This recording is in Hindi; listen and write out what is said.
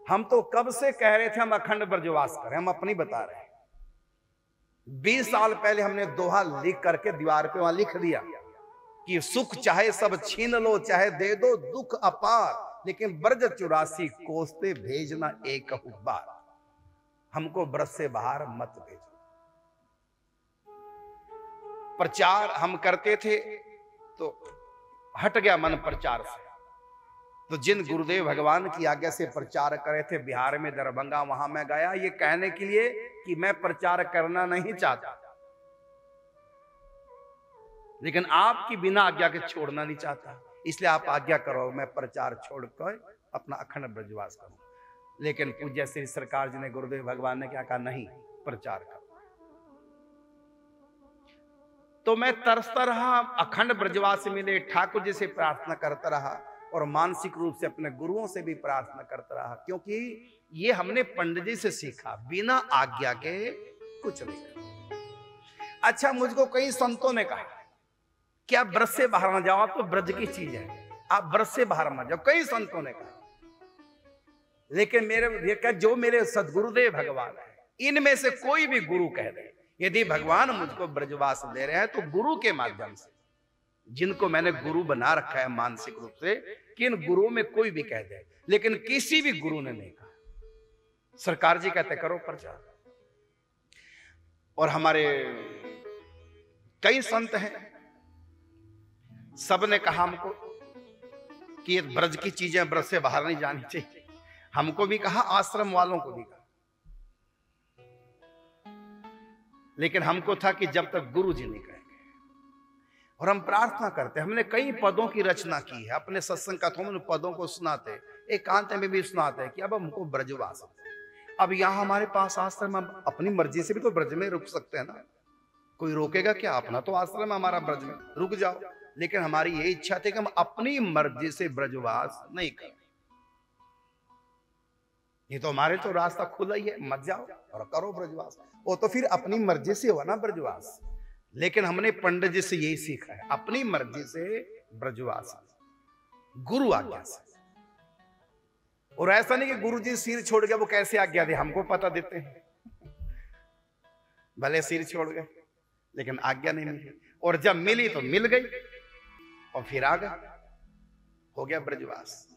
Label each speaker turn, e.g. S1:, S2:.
S1: हम तो कब से कह रहे थे हम अखंड ब्रजवास करें, हम अपनी बता रहे हैं। 20 साल पहले हमने दोहा लिख करके दीवार पे वहां लिख दिया कि सुख चाहे सब छीन लो, चाहे दे दो दुख अपार, लेकिन ब्रज 84 कोसते भेजना एक बार, हमको ब्रज से बाहर मत भेजो। प्रचार हम करते थे तो हट गया मन प्रचार से। तो जिन गुरुदेव भगवान की आज्ञा से प्रचार करे थे बिहार में दरभंगा, वहां मैं गया ये कहने के लिए कि मैं प्रचार करना नहीं चाहता, लेकिन आपकी बिना आज्ञा के छोड़ना नहीं चाहता, इसलिए आप आज्ञा करो मैं प्रचार छोड़कर अपना अखंड ब्रजवास करूं। लेकिन पूज्य श्री सरकार जी ने, गुरुदेव भगवान ने क्या कहा, नहीं प्रचार करो। तो मैं तरसता रहा, अखंड ब्रजवास मिले, ठाकुर जी से प्रार्थना करता रहा और मानसिक रूप से अपने गुरुओं से भी प्रार्थना करता रहा, क्योंकि ये हमने पंडित जी से सीखा, बिना आज्ञा के कुछ नहीं करना। अच्छा, मुझको कई संतों ने कहा कि आप ब्रज से बाहर ना जाओ, आप तो ब्रज की चीज है, आप ब्रज से बाहर मत जाओ, कई संतों ने कहा। लेकिन जो मेरे सदगुरुदेव भगवान है, इनमें से कोई भी गुरु कह दे यदि भगवान मुझको ब्रजवास दे रहे हैं तो गुरु के माध्यम से, जिनको मैंने गुरु बना रखा है मानसिक रूप से, कि इन गुरुओं में कोई भी कह दे, लेकिन किसी भी गुरु ने नहीं कहा। सरकार जी कहते करो प्रचार। और हमारे कई संत हैं, सब ने कहा हमको कि ये ब्रज की चीजें ब्रज से बाहर नहीं जानी चाहिए, हमको भी कहा, आश्रम वालों को भी कहा, लेकिन हमको था कि जब तक गुरु जी नहीं कहेंगे। और हम प्रार्थना करते, हमने कई पदों की रचना की है, अपने सत्संग कथाओं में पदों को सुनाते, एकांत में भी सुनाते हैं कि अब हमको ब्रजवास। अब यहाँ हमारे पास आश्रम, हम अपनी मर्जी से भी तो ब्रज में रुक सकते हैं ना, कोई रोकेगा क्या? अपना तो आश्रम हमारा, ब्रज में रुक जाओ। लेकिन हमारी ये इच्छा थी कि हम अपनी मर्जी से ब्रजवास नहीं करें, ये तो हमारे तो रास्ता खुला ही है, मत जाओ और करो ब्रजवास। वो तो फिर अपनी मर्जी से हुआ ना ब्रजवास, लेकिन हमने पंडित जी से यही सीखा है, अपनी मर्जी से ब्रजवास, गुरु आज्ञा से। और ऐसा नहीं कि गुरु जी सिर छोड़ गया, वो कैसे आज्ञा दे, हमको पता देते हैं, भले सिर छोड़ गए लेकिन आज्ञा नहीं मिली, और जब मिली तो मिल गई और फिर आ गए, हो गया ब्रजवास।